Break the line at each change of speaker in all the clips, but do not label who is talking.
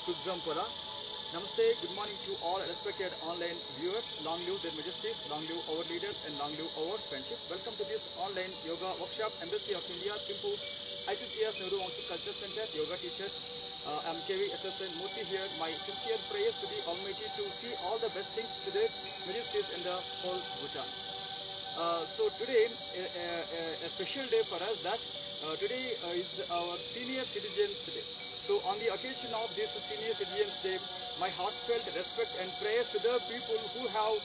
Kuzampura. Namaste, good morning to all respected online viewers. Long live their majesties, long live our leaders, and long live our friendship. Welcome to this online yoga workshop, Embassy of India, Thimphu, ICCS Nehru Vamsi Culture Center, yoga teacher. I'm KV SSN Murthy here. My sincere prayers to the Almighty to see all the best things to their majesties in the whole Bhutan. So today, a special day for us that today is our Senior Citizens Day. So on the occasion of this Senior Citizens Day, my heartfelt respect and prayers to the people who have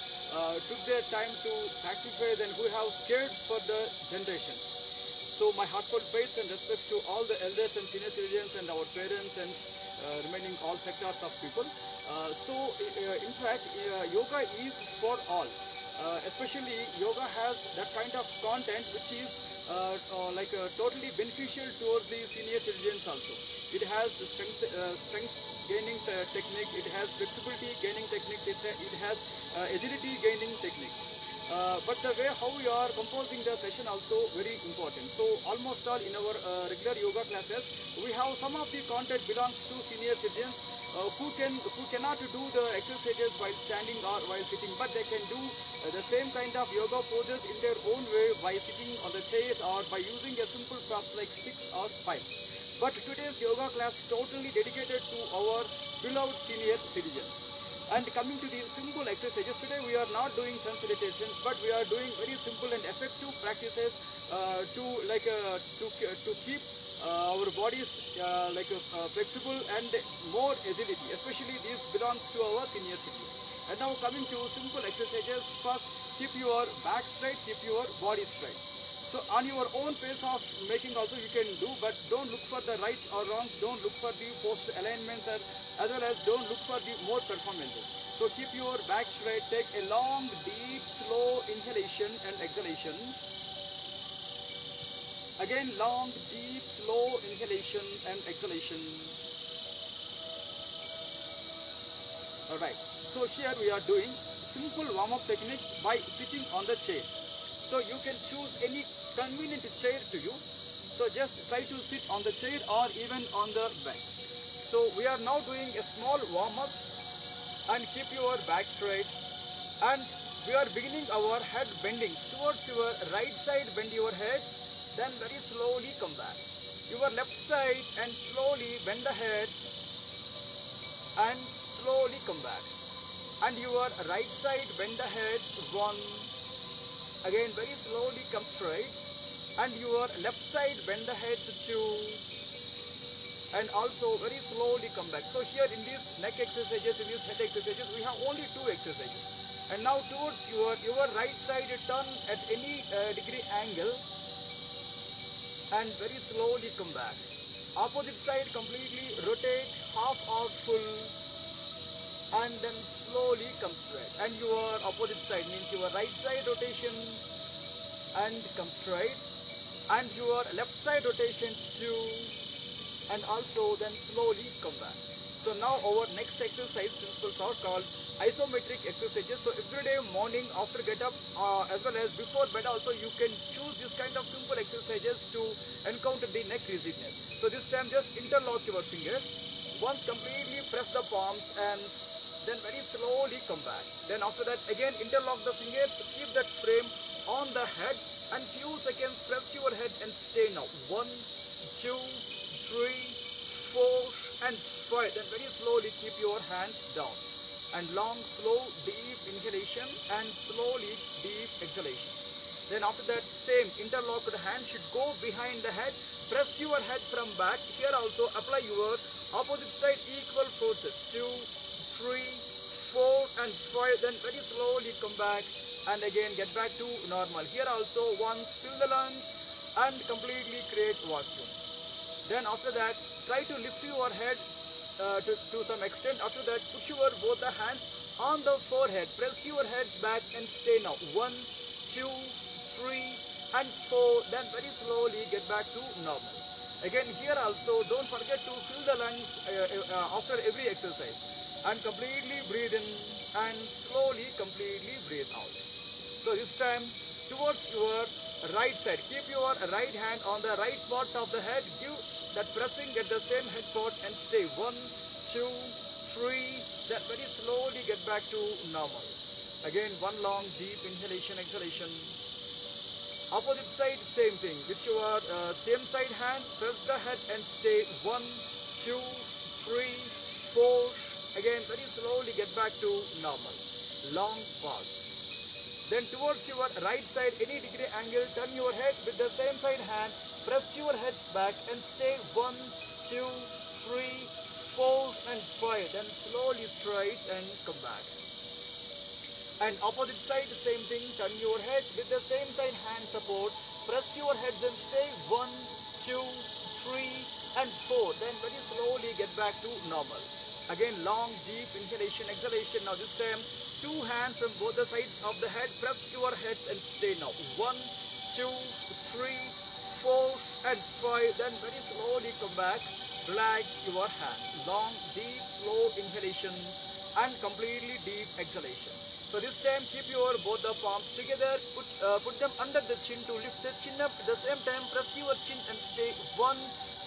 took their time to sacrifice and who have cared for the generations. So my heartfelt prayers and respects to all the elders and senior citizens and our parents and remaining all sectors of people. In fact, yoga is for all. Especially yoga has that kind of content which is totally beneficial towards the senior citizens also. It has strength gaining techniques, it has flexibility gaining techniques, it has agility gaining techniques. But the way how we are composing the session also very important. So almost all in our regular yoga classes, we have some of the content belongs to senior citizens who cannot do the exercises while standing or while sitting, but they can do the same kind of yoga poses in their own way by sitting on the chairs or by using a simple props like sticks or pipes. But today's yoga class totally dedicated to our beloved senior citizens. And coming to the simple exercises, today we are not doing sun salutations, but we are doing very simple and effective practices to keep our bodies flexible and more agility. Especially this belongs to our senior citizens. And now coming to simple exercises, first keep your back straight, keep your body straight. So on your own pace of making also you can do, but don't look for the rights or wrongs, don't look for the post alignments, as well as don't look for the more performances. So keep your back straight, take a long, deep, slow inhalation and exhalation. Again, long, deep, slow inhalation and exhalation. Alright, so here we are doing simple warm-up techniques by sitting on the chair. So you can choose any convenient chair to you. So just try to sit on the chair or even on the bed. So we are now doing a small warm-ups and keep your back straight. And we are beginning our head bendings towards your right side, bend your heads, then very slowly come back. Your left side and slowly bend the heads and slowly come back. And your right side, bend the heads, one. Again, very slowly come straight, and your left side bend the heads two, and also very slowly come back. So here in these neck exercises, in these head exercises, we have only two exercises. And now towards your right side, turn at any degree angle, and very slowly come back. Opposite side completely rotate, half or full, and then slowly come straight. And your opposite side means your right side rotation and come straight, and your left side rotations too, and also then slowly come back. So now our next exercise principles are called isometric exercises. So every day morning after get up as well as before bed also you can choose this kind of simple exercises to encounter the neck rigidness. So this time just interlock your fingers. Once completely press the palms and then very slowly come back. Then after that again interlock the fingers, keep that frame on the head and few seconds press your head and stay now. 1, 2, 3, 4 and 5. Then very slowly keep your hands down. And long, slow, deep inhalation and slowly deep exhalation. Then after that same interlocked hand should go behind the head. Press your head from back. Here also apply your opposite side equal forces. 2, 3, 4 and 5. Then very slowly come back and again get back to normal. Here also once fill the lungs and completely create vacuum. Then after that try to lift your head to some extent. After that push your both the hands on the forehead. Press your heads back and stay now. 1, 2, 3 and 4. Then very slowly get back to normal. Again here also don't forget to fill the lungs after every exercise. And completely breathe in and slowly completely breathe out. So this time towards your right side, keep your right hand on the right part of the head, give that pressing at the same head part and stay. 1, 2, 3, then very slowly get back to normal. Again, one long deep inhalation, exhalation. Opposite side, same thing. With your same side hand, press the head and stay 1, 2, 3, 4. Again, very slowly get back to normal. Long pause. Then towards your right side, any degree angle, turn your head with the same side hand, press your heads back and stay 1, 2, 3, 4 and 5. Then slowly straight and come back. And opposite side, same thing, turn your head with the same side hand support, press your heads and stay 1, 2, 3 and 4. Then very slowly get back to normal. Again, long deep inhalation, exhalation. Now this time, two hands from both the sides of the head, press your heads and stay now. 1, 2, 3, 4 and 5. Then very slowly come back, relax your hands. Long, deep, slow inhalation and completely deep exhalation. So this time keep your both the palms together, put them under the chin to lift the chin up. At the same time press your chin and stay 1,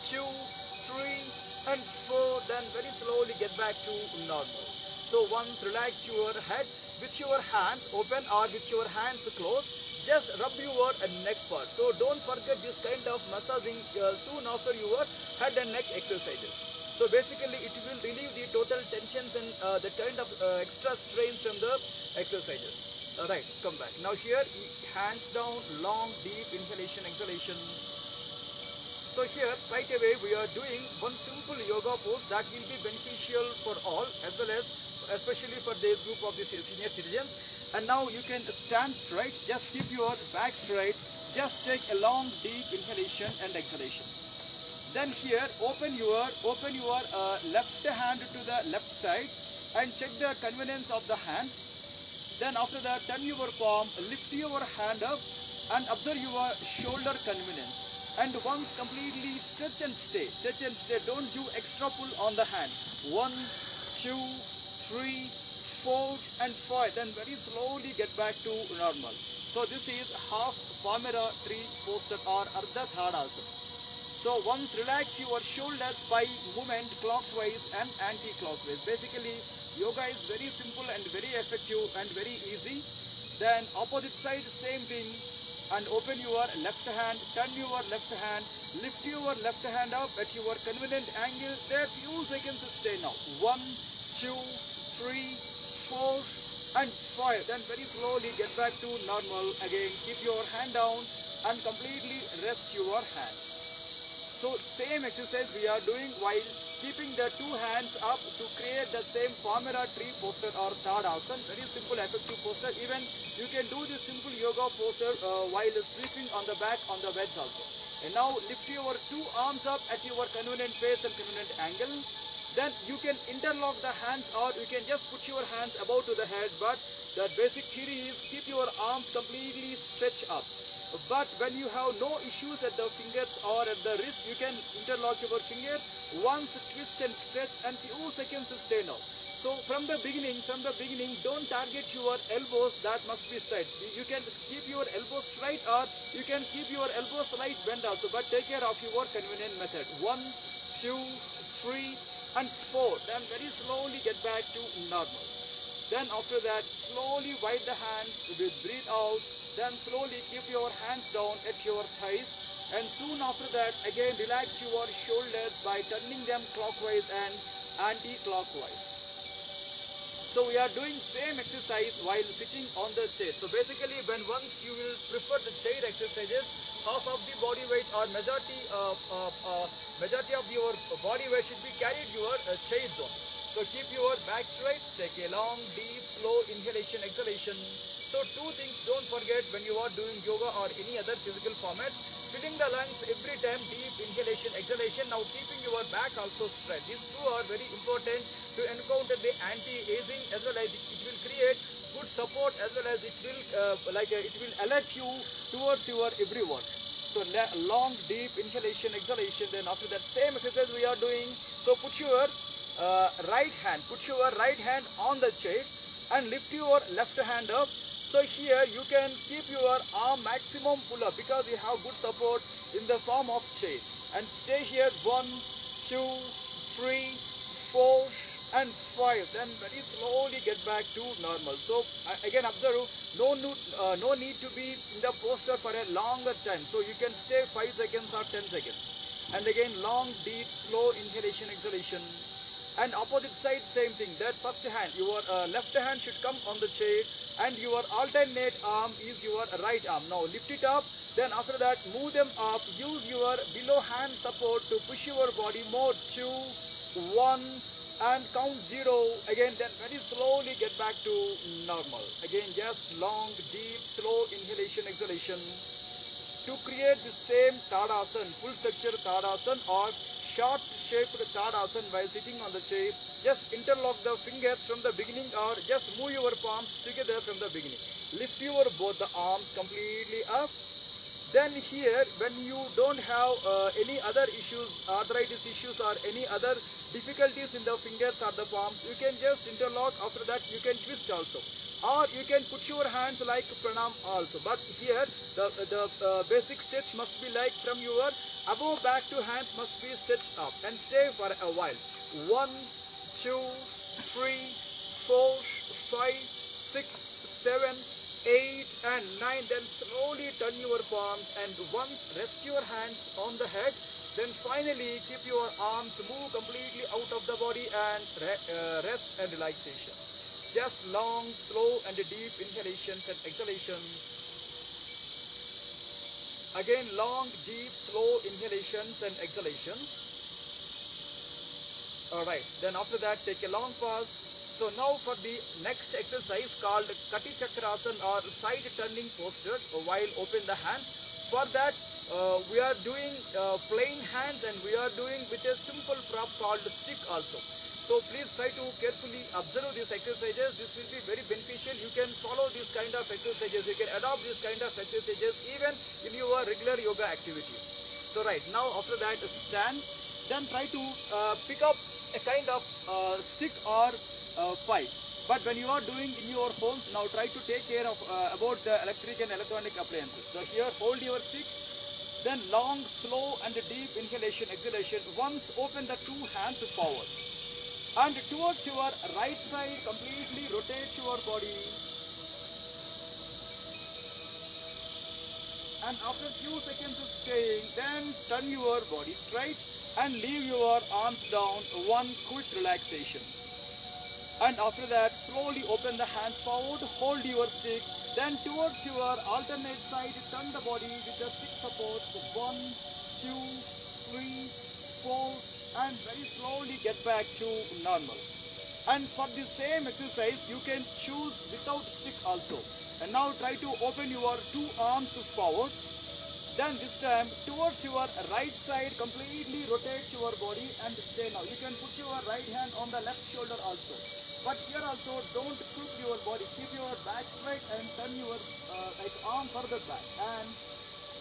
2, 3 and 4. Then very slowly get back to normal. So once relax your head with your hands open or with your hands closed, just rub your neck part. So don't forget this kind of massaging soon after your head and neck exercises. So basically it will relieve the total tensions and the kind of extra strains from the exercises. Alright, come back. Now here, hands down, long, deep inhalation, exhalation. So here, straight away, we are doing one simple yoga pose that will be beneficial for all, as well as especially for this group of the senior citizens. And now you can stand straight, just keep your back straight, just take a long, deep inhalation and exhalation. Then here, open your left hand to the left side and check the convenience of the hand. Then after that, turn your palm, lift your hand up and observe your shoulder convenience. And once completely stretch and stay. Stretch and stay. Don't do extra pull on the hand. 1, 2, 3, 4 and 5. Then very slowly get back to normal. So this is half Palmyra tree posture or Ardha Thadasana. So once relax your shoulders by movement clockwise and anti-clockwise. Basically, yoga is very simple and very effective and very easy. Then opposite side, same thing. And open your left hand, turn your left hand, lift your left hand up at your convenient angle. There few seconds stay now. 1, 2, 3, 4 and 5. Then very slowly get back to normal. Again, keep your hand down and completely rest your hand. So same exercise we are doing while keeping the two hands up to create the same Palmyra tree posture or Thadasana. Very simple effective posture. Even you can do this simple yoga posture while sleeping on the back on the beds also. And now lift your two arms up at your convenient pace and convenient angle. Then you can interlock the hands or you can just put your hands above to the head. But the basic theory is keep your arms completely stretched up. But when you have no issues at the fingers or at the wrist, you can interlock your fingers. Once twist and stretch and few seconds stay now. So from the beginning, don't target your elbows, that must be straight. You can keep your elbows straight or you can keep your elbows slight bend also, but take care of your convenient method. 1, 2, 3 and 4. Then very slowly get back to normal. Then after that, slowly wipe the hands with breathe out. Then slowly keep your hands down at your thighs and soon after that again relax your shoulders by turning them clockwise and anti-clockwise. So we are doing same exercise while sitting on the chair. So basically once you will prefer the chair exercises, half of the body weight or majority of your body weight should be carried your chair zone. So keep your back straight, take a long, deep, slow inhalation, exhalation. So two things don't forget when you are doing yoga or any other physical formats. Filling the lungs every time, deep inhalation, exhalation. Now keeping your back also straight. These two are very important to encounter the anti-aging, as well as it will create good support, as well as it will it will alert you towards your every work. So long, deep inhalation, exhalation. Then after that same exercise we are doing. So put your right hand on the chair and lift your left hand up. So here you can keep your arm maximum pull up because you have good support in the form of chair. And stay here 1, 2, 3, 4 and 5. Then very slowly get back to normal. So again observe, no need to be in the posture for a longer time. So you can stay 5 seconds or 10 seconds. And again long, deep, slow inhalation, exhalation. And opposite side same thing. That first hand, your left hand should come on the chair, and your alternate arm is your right arm. Now lift it up. Then after that move them up. Use your below hand support to push your body more. 2, 1, and count 0 again. Then very slowly get back to normal. Again just long, deep, slow inhalation, exhalation. To create the same Tadasana, full structure Tadasana or short shaped Tadasana while sitting on the chair, just interlock the fingers from the beginning or just move your palms together from the beginning. Lift your both the arms completely up. Then here, when you don't have any other issues, arthritis issues or any other difficulties in the fingers or the palms, you can just interlock. After that you can twist also, or you can put your hands like pranam also. But here the basic stretch must be like from your above back to hands must be stretched up and stay for a while. 1, 2, 3, 4, 5, 6, 7, 8 and 9. Then slowly turn your palms and once rest your hands on the head. Then finally keep your arms move completely out of the body and rest and relaxation. Just long, slow and deep inhalations and exhalations. Again long, deep, slow inhalations and exhalations. Alright, then after that take a long pause. So now for the next exercise called Kati Chakrasana or side turning posture while open the hands. For that we are doing plain hands and we are doing with a simple prop called stick also. So please try to carefully observe these exercises. This will be very beneficial. You can follow this kind of exercises. You can adopt this kind of exercises even in your regular yoga activities. So right, now after that stand. Then try to pick up a kind of stick or pipe. But when you are doing in your homes, now try to take care of about the electric and electronic appliances. So here hold your stick. Then long, slow and deep inhalation, exhalation. Once open the two hands forward. And towards your right side, completely rotate your body. And after few seconds of staying, then turn your body straight and leave your arms down. One quick relaxation. And after that, slowly open the hands forward, hold your stick. Then towards your alternate side, turn the body with the stick support. 1, 2, 3, 4. And very slowly get back to normal. And for the same exercise you can choose without stick also. And now try to open your two arms forward. Then this time towards your right side completely rotate your body and stay now. You can put your right hand on the left shoulder also. But here also don't crook your body. Keep your back straight and turn your arm further back. And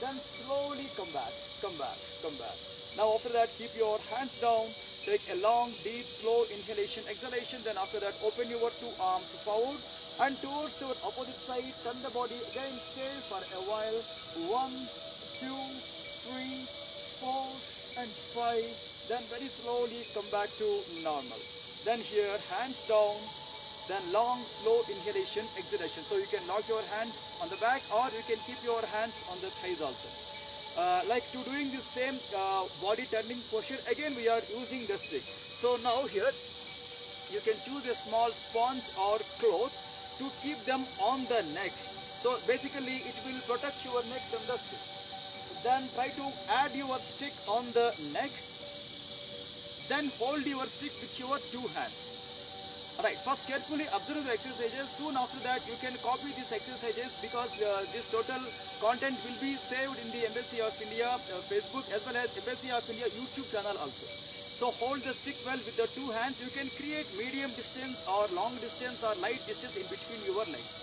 then slowly come back, come back, come back. Now after that keep your hands down, take a long, deep, slow inhalation, exhalation. Then after that open your two arms forward and towards your opposite side, turn the body, again stay for a while. 1, 2, 3, 4 and 5. Then very slowly come back to normal. Then here hands down, then long, slow inhalation, exhalation. So you can lock your hands on the back or you can keep your hands on the thighs also. Like to doing the same body turning posture, again we are using the stick. So now here you can choose a small sponge or cloth to keep them on the neck. So basically it will protect your neck from the stick. Then try to add your stick on the neck. Then hold your stick with your two hands. Alright, first carefully observe the exercises. Soon after that you can copy these exercises because this total content will be saved in the Embassy of India Facebook as well as Embassy of India YouTube channel also. So hold the stick well with the two hands. You can create medium distance or long distance or light distance in between your legs.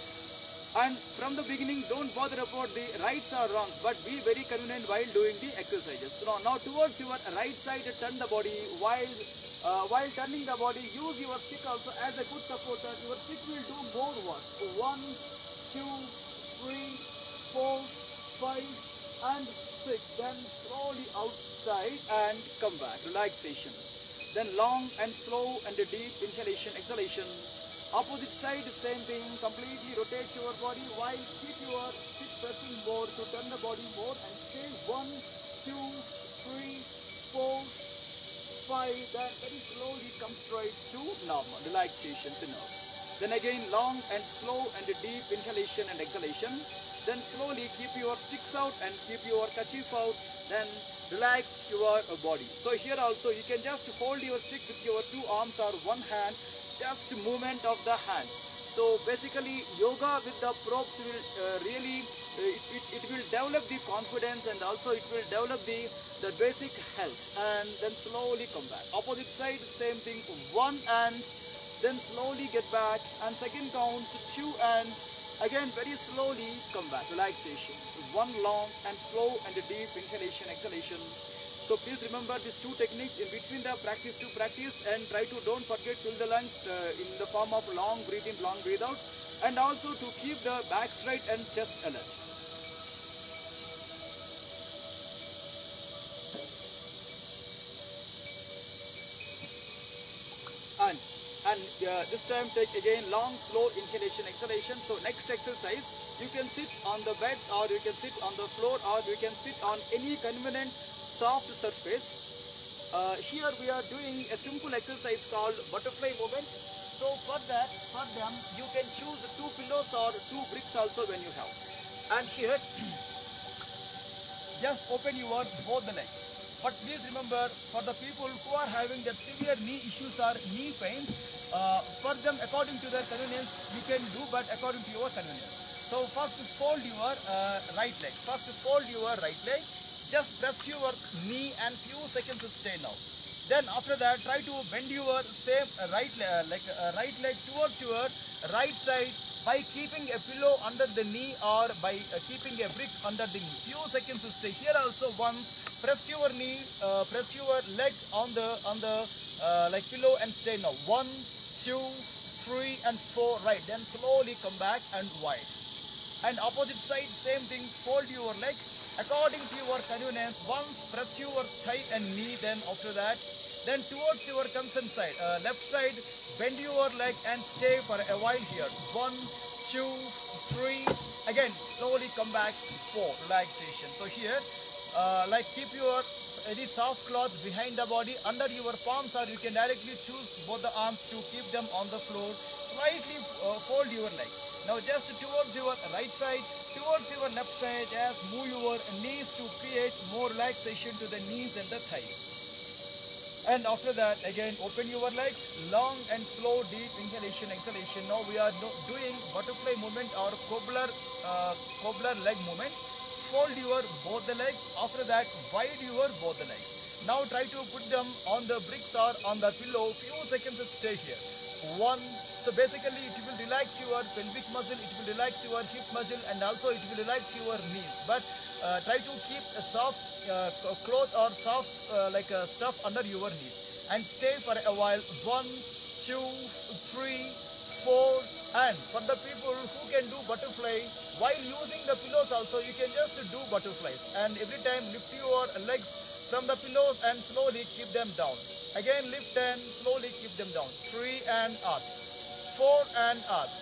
And from the beginning don't bother about the rights or wrongs, but be very convenient while doing the exercises. So now towards your right side turn the body. While turning the body, use your stick also as a good supporter. Your stick will do more work. 1, 2, 3, 4, 5 and 6. Then slowly outside and come back. Relaxation. then long and slow and a deep inhalation, exhalation. Opposite side, same thing, completely rotate your body while keep your stick pressing more to turn the body more and stay 1, 2, 3, 4, 5, then very slowly come straight to normal, relaxation to normal. Then again long and slow and a deep inhalation and exhalation. Then slowly keep your sticks out and keep your kerchief out, then relax your body. So here also you can just hold your stick with your 2 arms or 1 hand, just movement of the hands. So basically yoga with the props will really, it will develop the confidence and also it will develop the basic health, and then slowly come back. Opposite side, same thing, 1 and then slowly get back, and second count 2 and again very slowly come back, relaxation. So 1 long and slow and a deep inhalation, exhalation. So please remember these 2 techniques in between the practice to practice, and try to don't forget fill the lungs in the form of long breathe in, long breathe outs, and also to keep the back straight and chest alert. And this time take again long slow inhalation, exhalation. So next exercise, you can sit on the beds or you can sit on the floor or you can sit on any convenient soft surface. Here we are doing a simple exercise called butterfly movement. So for them you can choose 2 pillows or 2 bricks also when you have. And here just open your both the legs. But please remember, for the people who are having that severe knee issues or knee pains, for them according to their convenience you can do, but according to your convenience. So first fold your right leg. Just press your knee and few seconds stay now. Then after that try to bend your same right leg towards your right side by keeping a pillow under the knee or by keeping a brick under the knee. Few seconds stay here also. Once press your knee, press your leg on the like pillow and stay now. 1, 2, 3 and 4, right. Then slowly come back and wide. And opposite side same thing, fold your leg according to your convenience. Once press your thigh and knee, then after that then towards your concerned side, left side, bend your leg and stay for a while here. 1, 2, 3, again slowly come back, 4, relaxation. So here like keep your any soft cloth behind the body under your palms, or you can directly choose both the arms to keep them on the floor. Slightly fold your legs. Now just towards your right side, towards your left side, just move your knees to create more relaxation to the knees and the thighs. And after that again open your legs, long and slow deep inhalation, exhalation. Now we are doing butterfly movement or cobbler leg movements. Fold your both the legs. After that wide your both the legs. Now try to put them on the bricks or on the pillow. Few seconds stay here. 1. So basically it will relax your pelvic muscle, it will relax your hip muscle, and also it will relax your knees. But try to keep a soft cloth or soft stuff under your knees and stay for a while. 1, 2, 3, 4. And for the people who can do butterfly while using the pillows also, you can just do butterflies, and every time lift your legs from the pillows and slowly keep them down. Again lift and slowly keep them down. 3 and ups, 4 and ups,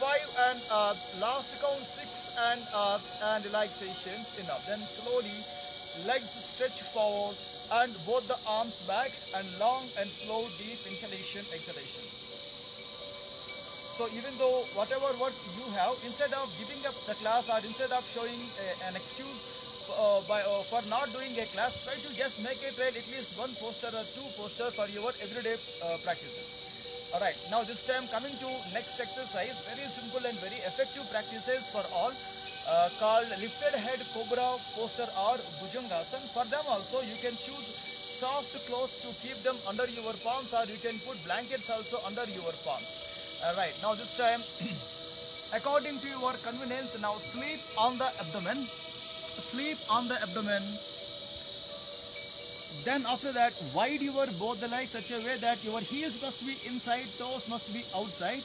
5 and ups, last count 6 and ups, and relaxations enough. Then slowly legs stretch forward and both the arms back, and long and slow deep inhalation, exhalation. So even though whatever what you have, instead of giving up the class or instead of showing an excuse for not doing a class, try to just make it at least 1 poster or 2 poster for your everyday practices. Alright, now this time coming to next exercise, very simple and very effective practices for all, called lifted head cobra posture or bhujangasana. For them also you can choose soft clothes to keep them under your palms, or you can put blankets also under your palms. Alright, now this time according to your convenience, now sleep on the abdomen. Sleep on the abdomen. Then after that wide your both the legs such a way that your heels must be inside, toes must be outside.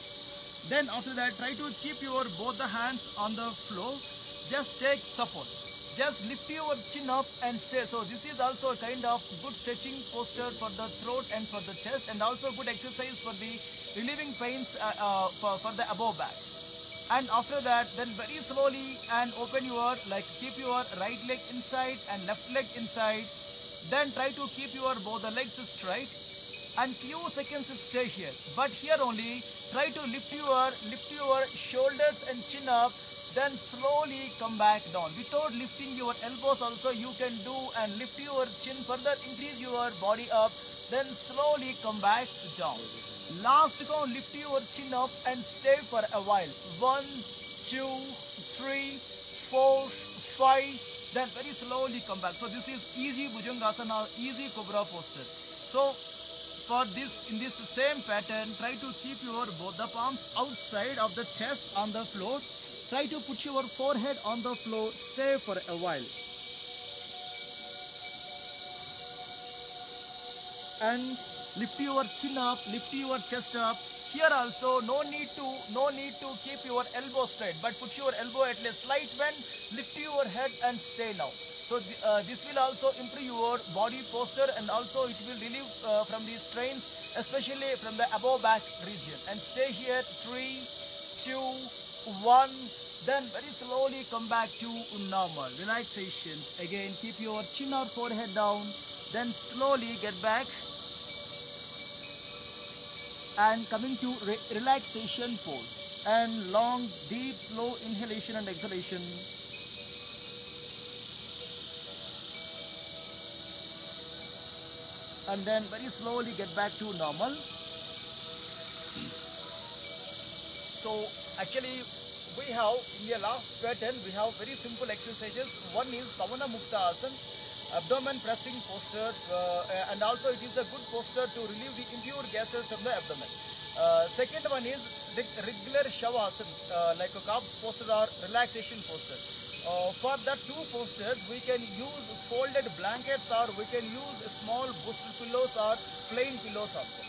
Then after that try to keep your both the hands on the floor. Just take support. just lift your chin up and stay. So this is also a kind of good stretching posture for the throat and for the chest, and also good exercise for the relieving pains for the above back. And after that, then very slowly and open your, like keep your right leg inside and left leg inside. Then try to keep your both the legs straight and few seconds stay here. But here only try to lift your shoulders and chin up, then slowly come back down. Without lifting your elbows also you can do, and lift your chin further, increase your body up, then slowly come back down. Last count, lift your chin up and stay for a while. 1, 2, 3, 4, 5. Then very slowly come back. So this is easy Bhujangasana, easy Cobra posture. So for this, in this same pattern, try to keep your both the palms outside of the chest on the floor. Try to put your forehead on the floor. Stay for a while. And lift your chin up, lift your chest up. Here also no need to keep your elbow straight, but put your elbow at a slight bend, lift your head and stay now. So this will also improve your body posture, and also it will relieve from the strains, especially from the above back region. And stay here. 3, 2, 1. Then very slowly come back to normal relaxations. Again, keep your chin or forehead down. Then slowly get back. And coming to relaxation pose, and long, deep, slow inhalation and exhalation. And then very slowly get back to normal. So actually we have, in the last pattern, we have very simple exercises. One is Pavana Mukta Asana, abdomen pressing posture, and also it is a good posture to relieve the impure gases from the abdomen. Second one is regular Shavasans, like a calf's posture or relaxation posture. For the two postures, we can use folded blankets, or we can use small boosted pillows or plain pillows also.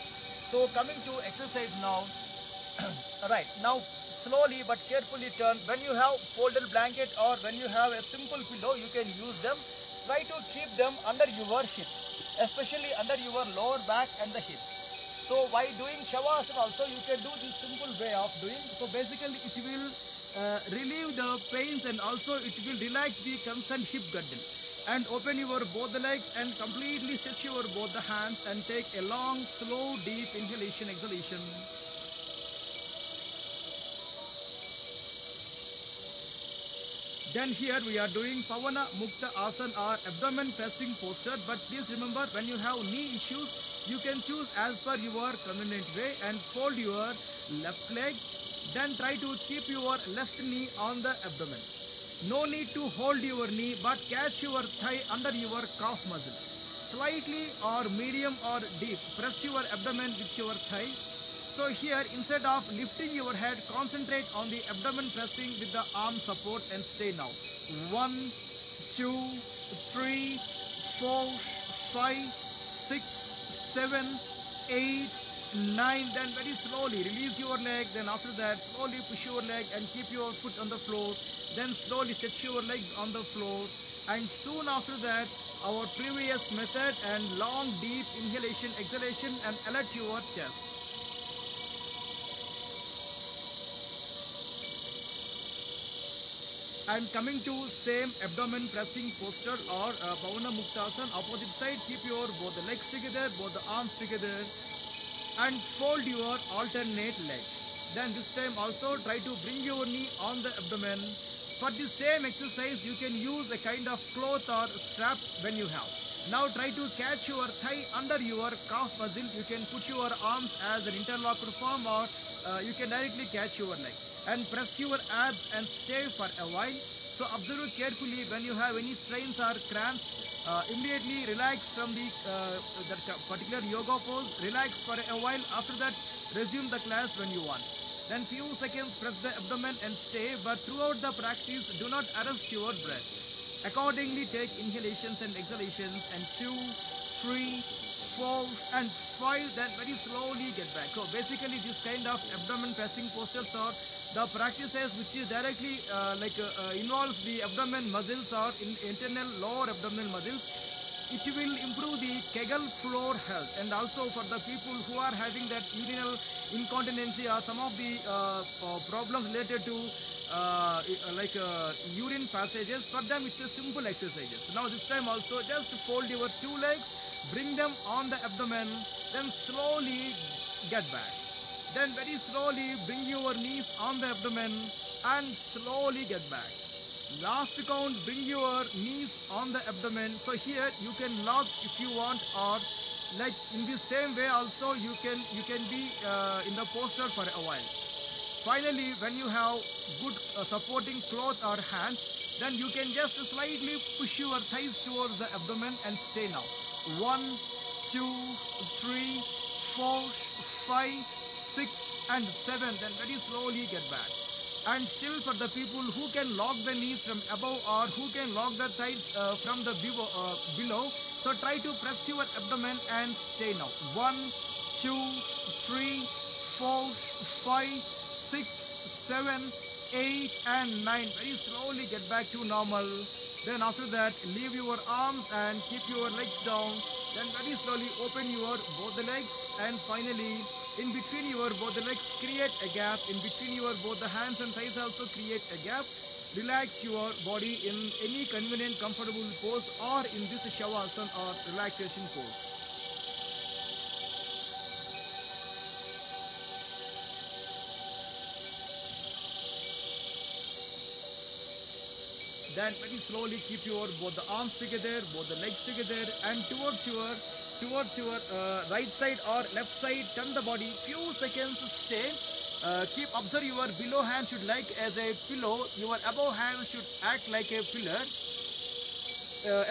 So coming to exercise now. Right, now slowly but carefully turn. When you have folded blanket or when you have a simple pillow, you can use them. Try to keep them under your hips, especially under your lower back and the hips. So while doing Shavasana also, you can do this simple way of doing. So basically it will relieve the pains, and also it will relax the concerned hip girdle. And open your both the legs and completely stretch your both the hands and take a long, slow, deep inhalation, exhalation. Then here we are doing Pavana Mukta Asana or abdomen pressing posture. But please remember, when you have knee issues, you can choose as per your convenient way and fold your left leg. Then try to keep your left knee on the abdomen. No need to hold your knee, but catch your thigh under your calf muscle. Slightly or medium or deep, press your abdomen with your thigh. So here, instead of lifting your head, concentrate on the abdomen pressing with the arm support and stay now. 1, 2, 3, 4, 5, 6, 7, 8, 9. Then very slowly release your leg. Then after that, slowly push your leg and keep your foot on the floor. Then slowly stretch your legs on the floor. And soon after that, our previous method and long deep inhalation, exhalation, and alert your chest. And coming to same abdomen pressing posture or Pavana Mukta Asana, opposite side, keep your both the legs together, both the arms together, and fold your alternate leg. Then this time also try to bring your knee on the abdomen. For the same exercise, you can use a kind of cloth or strap when you have. Now try to catch your thigh under your calf muscle. You can put your arms as an interlocked form, or you can directly catch your leg. And press your abs and stay for a while. So observe carefully. When you have any strains or cramps, immediately relax from the that particular yoga pose. Relax for a while. After that, resume the class when you want. Then few seconds press the abdomen and stay. But throughout the practice, do not arrest your breath. Accordingly, take inhalations and exhalations. And 2, 3, 4 and 5, then very slowly get back. So basically this kind of abdomen pressing postures are the practices which is directly involves the abdomen muscles or internal lower abdominal muscles. It will improve the Kegel floor health, and also for the people who are having that urinal incontinence or some of the problems related to urine passages, for them it's a simple exercises. Now this time also just fold your two legs, bring them on the abdomen, then slowly get back. Then very slowly bring your knees on the abdomen and slowly get back. Last count, bring your knees on the abdomen. So here you can lock if you want, or like in the same way also you can be in the posture for a while. Finally, when you have good supporting cloth or hands, then you can just slightly push your thighs towards the abdomen and stay now. 1, 2, 3, 4, 5, 6 and 7. Then very slowly get back. And still for the people who can lock the knees from above or who can lock the thighs from the below, so try to press your abdomen and stay now. 1, 2, 3, 4, 5, 6, 7, 8 and 9. Very slowly get back to normal. Then after that, leave your arms and keep your legs down. Then very slowly open your both the legs, and finally in between your both the legs create a gap. In between your both the hands and thighs also create a gap. Relax your body in any convenient comfortable pose or in this Shavasana or relaxation pose. Then very slowly keep your both the arms together, both the legs together, and towards your right side or left side, turn the body. Few seconds stay. Keep observe your below hand should like as a pillow. Your above hand should act like a pillar.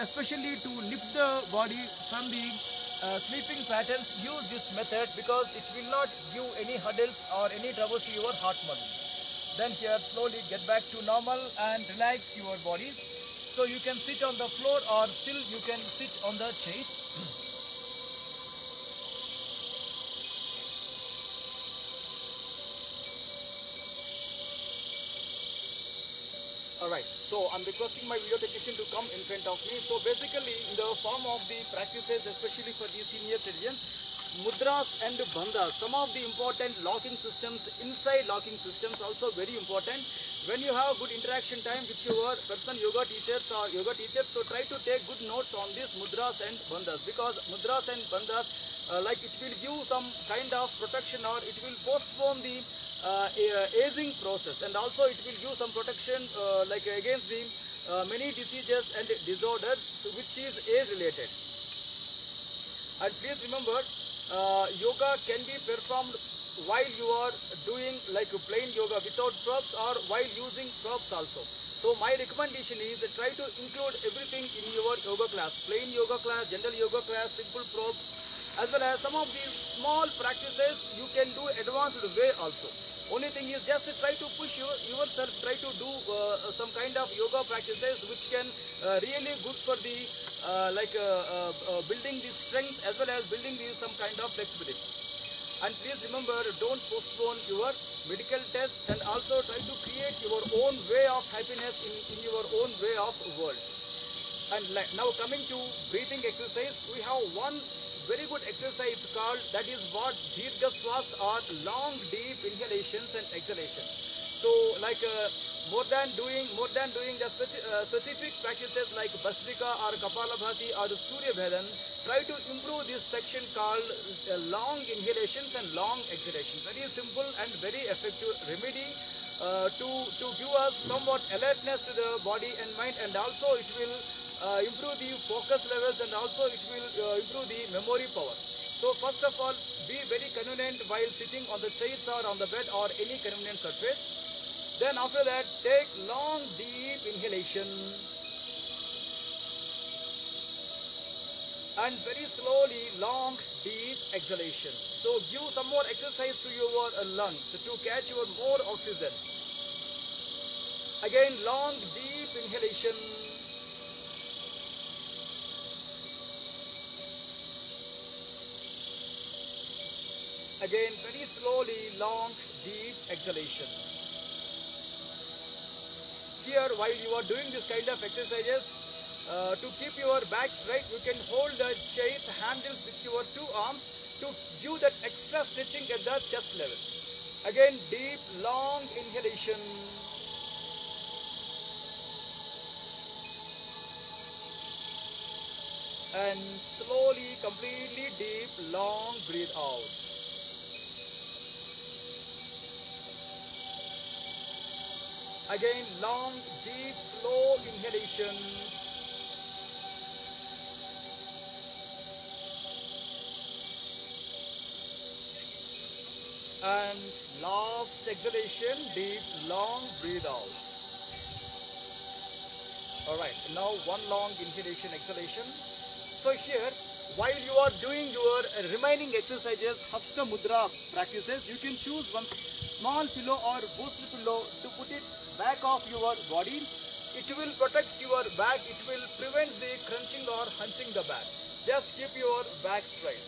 Especially to lift the body from the sleeping patterns, use this method because it will not give any hurdles or any troubles to your heart muscles. Then here slowly get back to normal and relax your bodies. So you can sit on the floor or still you can sit on the chair. Alright, so I'm requesting my video technician to come in front of me. So basically in the form of the practices, especially for the senior citizens, mudras and bandhas, some of the important locking systems, inside locking systems also very important. When you have good interaction time with your personal yoga teachers, so try to take good notes on these mudras and bandhas, because mudras and bandhas like it will give some kind of protection or it will postpone the aging process, and also it will give some protection like against the many diseases and disorders which is age related. And please remember, yoga can be performed while you are doing like plain yoga without props or while using props also. So my recommendation is try to include everything in your yoga class, plain yoga class, general yoga class, simple props, as well as some of these small practices you can do advanced way also. Only thing is just try to push yourself, try to do some kind of yoga practices which can really good for the building the strength as well as building some kind of flexibility. And please remember, don't postpone your medical tests, and also try to create your own way of happiness in your own way of world. And now coming to breathing exercise, we have one very good exercise called, that is what Dirgha Swas, or long deep inhalations and exhalations. So like more than doing the specific practices like Bhastrika or Kapalabhati or Surya Bhedan, try to improve this section called long inhalations and long exhalations. Very simple and very effective remedy to give us somewhat alertness to the body and mind, and also it will improve the focus levels, and also it will improve the memory power. So first of all, be very convenient while sitting on the chairs or on the bed or any convenient surface. Then after that, take long deep inhalation and very slowly long deep exhalation. So give some more exercise to your lungs to catch your more oxygen. Again, long deep inhalation Again, very slowly, long, deep exhalation. Here, while you are doing this kind of exercises, to keep your back straight, you can hold the chair's handles with your two arms to give that extra stretching at the chest level. Again, deep, long inhalation. And slowly, completely deep, long breathe out. Again, long, deep, slow inhalations. And last exhalation, deep, long breathe out. Alright, now one long inhalation, exhalation. So here, while you are doing your remaining exercises, Hasta Mudra practices, you can choose one small pillow or booster pillow to put it back of your body. It will protect your back, it will prevent the crunching or hunching the back. Just keep your back straight.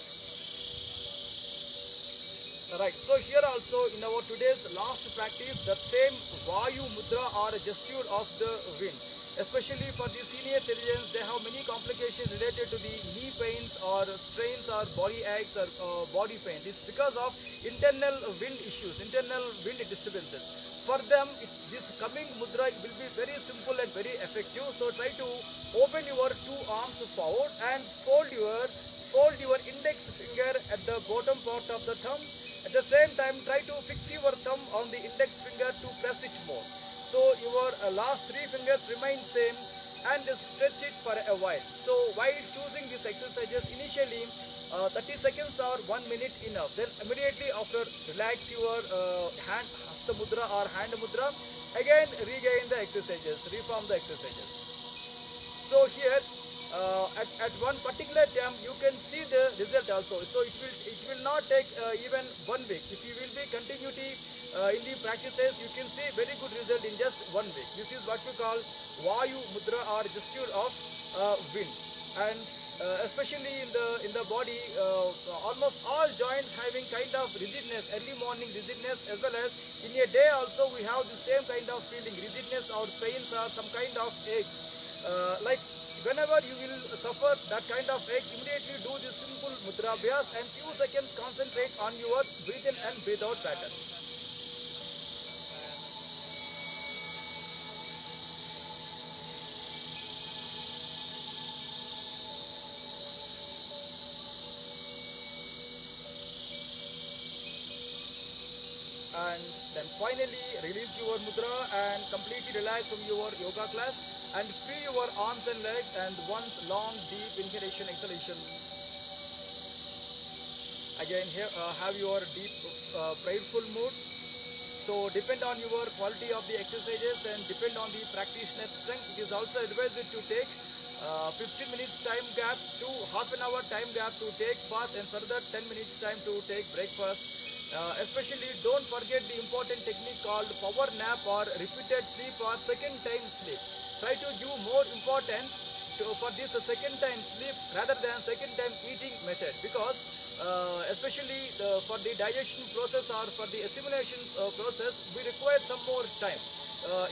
Alright, so here also in our today's last practice, the same Vayu Mudra or gesture of the wind. Especially for the senior citizens, they have many complications related to the knee pains or strains or body aches or body pains. It's because of internal wind issues, internal wind disturbances. For them, this coming mudra will be very simple and very effective. So try to open your two arms forward and fold your index finger at the bottom part of the thumb. At the same time, try to fix your thumb on the index finger to press it more. So your last three fingers remain same and stretch it for a while. So while choosing these exercises, initially 30 seconds or 1 minute enough. Then immediately after, relax your hand, Hasta Mudra or hand mudra. Again regain the exercises, reform the exercises. So here at one particular time you can see the result also. So it will not take even 1 week. If you will be continuity in the practices, you can see very good result in just 1 week. This is what we call Vayu Mudra or gesture of wind. And especially in the body, almost all joints having kind of rigidness, early morning rigidness, as well as in a day also we have the same kind of feeling, rigidness or pains or some kind of aches. Like whenever you will suffer that kind of aches, immediately do this simple mudra abhyas and few seconds concentrate on your breathe in and breathe out patterns. And then finally release your mudra and completely relax from your yoga class and free your arms and legs, and once long deep inhalation, exhalation. Again here have your deep prayerful mood. So depend on your quality of the exercises and depend on the practitioner's strength. It is also advised to take 15 minutes time gap to half an hour time gap to take bath, and further 10 minutes time to take breakfast. Especially don't forget the important technique called power nap or repeated sleep or second time sleep. Try to give more importance for this second time sleep rather than second time eating method, because especially for the digestion process or for the assimilation process, we require some more time.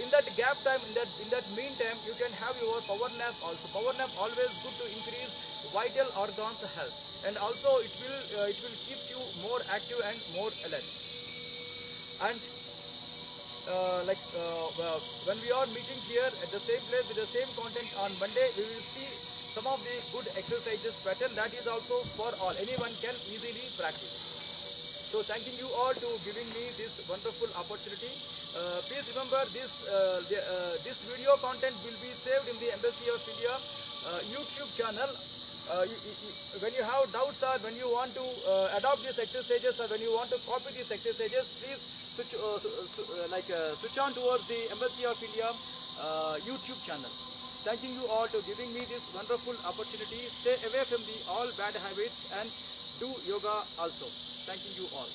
In that gap time, in that meantime, you can have your power nap also. Power nap always good to increase vital organs health, and also it will keeps you more active and more alert. And when we are meeting here at the same place with the same content on Monday, we will see some of the good exercises pattern that is also for all. Anyone can easily practice. So thanking you all to giving me this wonderful opportunity. Please remember this this video content will be saved in the Embassy of India YouTube channel. When you have doubts or when you want to adopt these exercises or when you want to copy these exercises, please switch on towards the Embassy of India YouTube channel. Thanking you all to giving me this wonderful opportunity. Stay away from the all bad habits and do yoga also. Thanking you all.